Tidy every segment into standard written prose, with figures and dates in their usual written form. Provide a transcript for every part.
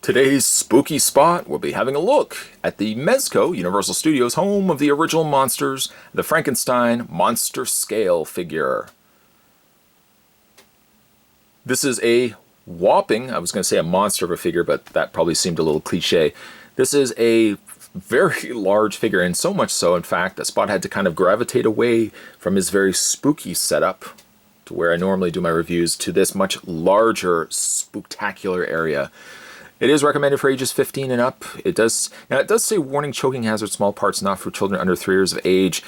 Today's spooky spot, we'll be having a look at the Mezco, Universal Studios home of the original monsters, the Frankenstein monster scale figure. This is a whopping, I was going to say a monster of a figure, but that probably seemed a little cliche. This is a very large figure, and so much so, in fact, that Spot had to kind of gravitate away from his very spooky setup to where I normally do my reviews to this much larger, spooktacular area. It is recommended for ages 15 and up. It does say warning, choking hazard, small parts not for children under 3 years of age.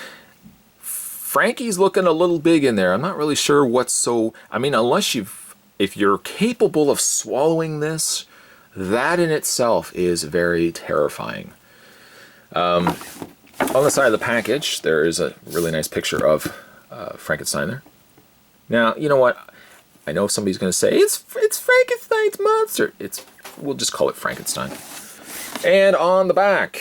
Frankie's looking a little big in there. I'm not really sure what's so, I mean, if you're capable of swallowing this, that in itself is very terrifying. On the side of the package, there is a really nice picture of Frankenstein there. Now, you know what? I know somebody's going to say, it's Frankenstein's monster. We'll just call it Frankenstein. And on the back,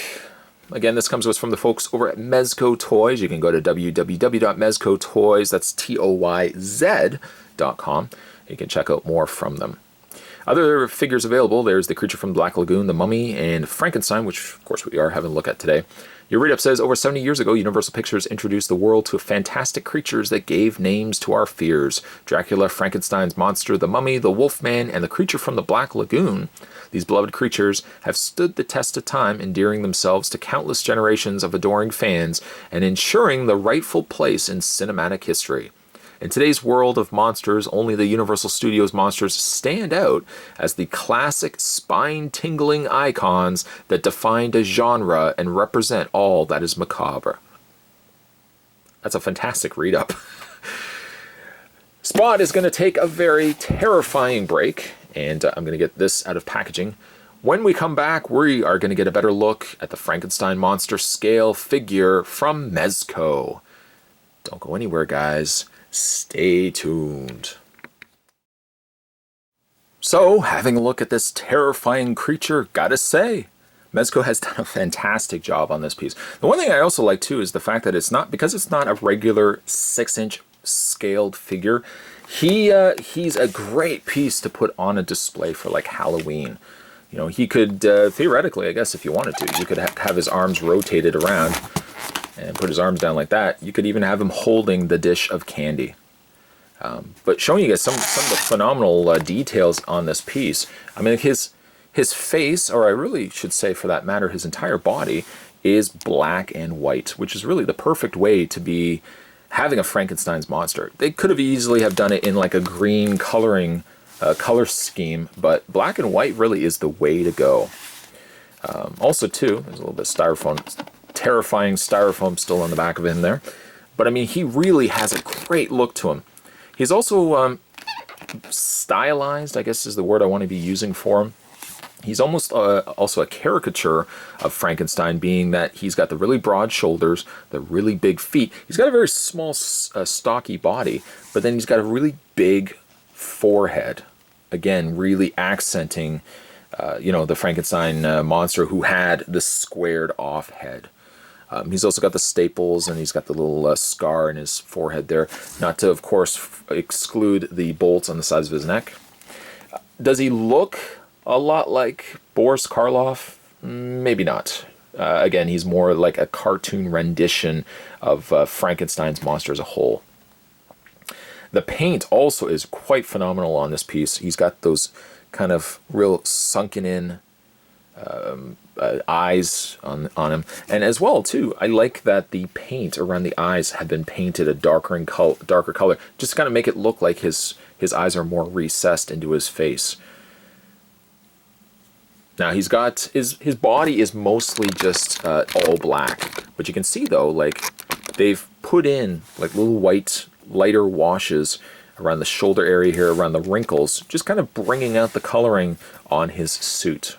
again, this comes to us from the folks over at Mezco Toys. You can go to www.mezcotoys, that's TOYZ.com. You can check out more from them. Other figures available, there's the Creature from the Black Lagoon, the Mummy, and Frankenstein, which of course we are having a look at today. Your read-up says, over 70 years ago, Universal Pictures introduced the world to fantastic creatures that gave names to our fears. Dracula, Frankenstein's monster, the Mummy, the Wolfman, and the Creature from the Black Lagoon. These beloved creatures have stood the test of time, endearing themselves to countless generations of adoring fans and ensuring the rightful place in cinematic history. In today's world of monsters, only the Universal Studios monsters stand out as the classic spine-tingling icons that defined a genre and represent all that is macabre. That's a fantastic read-up. Spot is going to take a very terrifying break, and I'm going to get this out of packaging. When we come back, we are going to get a better look at the Frankenstein monster scale figure from Mezco. Don't go anywhere, guys. Stay tuned. So, having a look at this terrifying creature, gotta say, Mezco has done a fantastic job on this piece. The one thing I also like too is the fact that because it's not a regular 6-inch scaled figure, he's a great piece to put on a display for like Halloween. You know, he could theoretically, I guess if you wanted to, you could have his arms rotated around and put his arms down like that. You could even have him holding the dish of candy. But showing you guys some of the phenomenal details on this piece. I mean, his face, or I really should say for that matter, his entire body is black and white, which is really the perfect way to be having a Frankenstein's monster. They could have easily have done it in like a green color scheme, but black and white really is the way to go. Also, too, there's a little bit of styrofoam. Terrifying styrofoam still on the back of him there. But I mean, he really has a great look to him. He's also stylized, I guess is the word I want to be using for him. He's almost also a caricature of Frankenstein, being that he's got the really broad shoulders, the really big feet. He's got a very small, stocky body, but then he's got a really big forehead. Again, really accenting the Frankenstein monster who had the squared off head. He's also got the staples, and he's got the little scar in his forehead there. Not to, of course, exclude the bolts on the sides of his neck. Does he look a lot like Boris Karloff? Maybe not. Again, he's more like a cartoon rendition of Frankenstein's monster as a whole. The paint also is quite phenomenal on this piece. He's got those kind of real sunken in eyes on him, and as well too, I like that the paint around the eyes have been painted a darker color, just to kind of make it look like his eyes are more recessed into his face. Now he's got his body is mostly just all black, but you can see though, like they've put in like little white lighter washes around the shoulder area here, around the wrinkles, just kind of bringing out the coloring on his suit.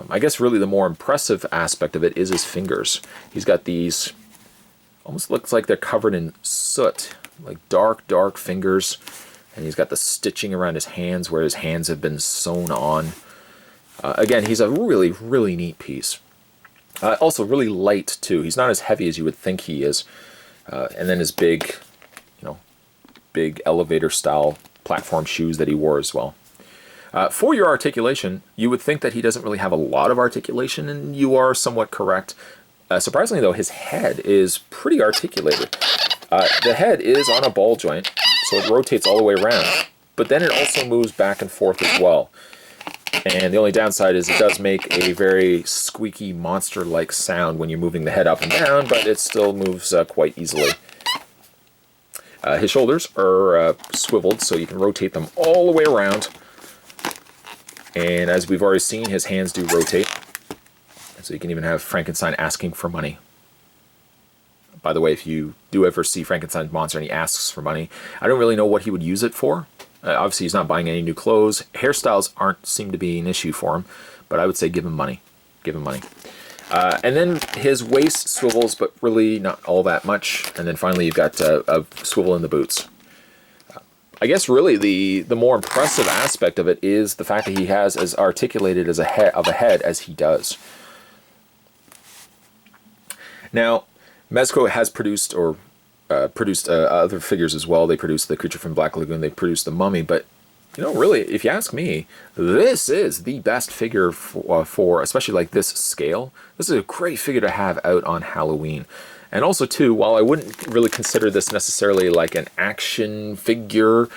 I guess really the more impressive aspect of it is his fingers. He's got these, almost looks like they're covered in soot, like dark fingers, and he's got the stitching around his hands where his hands have been sewn on. Again, he's a really neat piece. Also really light too. He's not as heavy as you would think he is. And then his big elevator style platform shoes that he wore as well. For your articulation, you would think that he doesn't really have a lot of articulation, and you are somewhat correct. Surprisingly, though, his head is pretty articulated. The head is on a ball joint, so it rotates all the way around, but then it also moves back and forth as well. And the only downside is it does make a very squeaky, monster-like sound when you're moving the head up and down, but it still moves quite easily. His shoulders are swiveled, so you can rotate them all the way around. And as we've already seen, his hands do rotate. And so you can even have Frankenstein asking for money. By the way, if you do ever see Frankenstein's monster and he asks for money, I don't really know what he would use it for. Obviously, he's not buying any new clothes. Hairstyles aren't seem to be an issue for him, but I would say give him money. Give him money. And then his waist swivels, but really not all that much. And then finally, you've got a swivel in the boots. I guess really the more impressive aspect of it is the fact that he has as articulated as a head as he does. Now, Mezco has produced other figures as well. They produced the Creature from Black Lagoon. They produced the Mummy. But, you know, really, if you ask me, this is the best figure for especially like this scale. This is a great figure to have out on Halloween. And also, too, while I wouldn't really consider this necessarily like an action figure,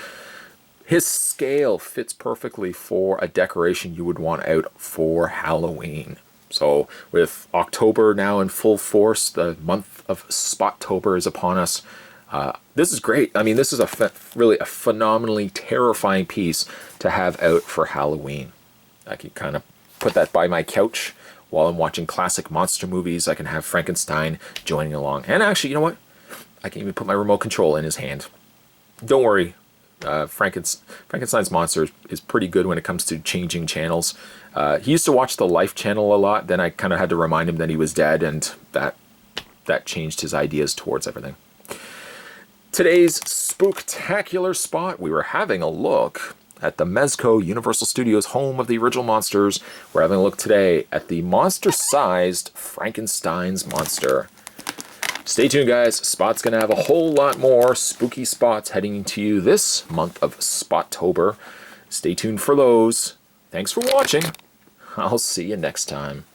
his scale fits perfectly for a decoration you would want out for Halloween. So with October now in full force, the month of Spottober is upon us. This is great. I mean, this is really a phenomenally terrifying piece to have out for Halloween. I can kind of put that by my couch while I'm watching classic monster movies. I can have Frankenstein joining along. And actually, you know what? I can even put my remote control in his hand. Don't worry. Frankenstein's monster is pretty good when it comes to changing channels. He used to watch the Life channel a lot. Then I kind of had to remind him that he was dead, and that changed his ideas towards everything. Today's spooktacular spot, we were having a look at the Mezco Universal Studios home of the original monsters. We're having a look today at the monster-sized Frankenstein's monster. Stay tuned, guys. Spot's going to have a whole lot more spooky spots heading to you this month of Spottober. Stay tuned for those. Thanks for watching. I'll see you next time.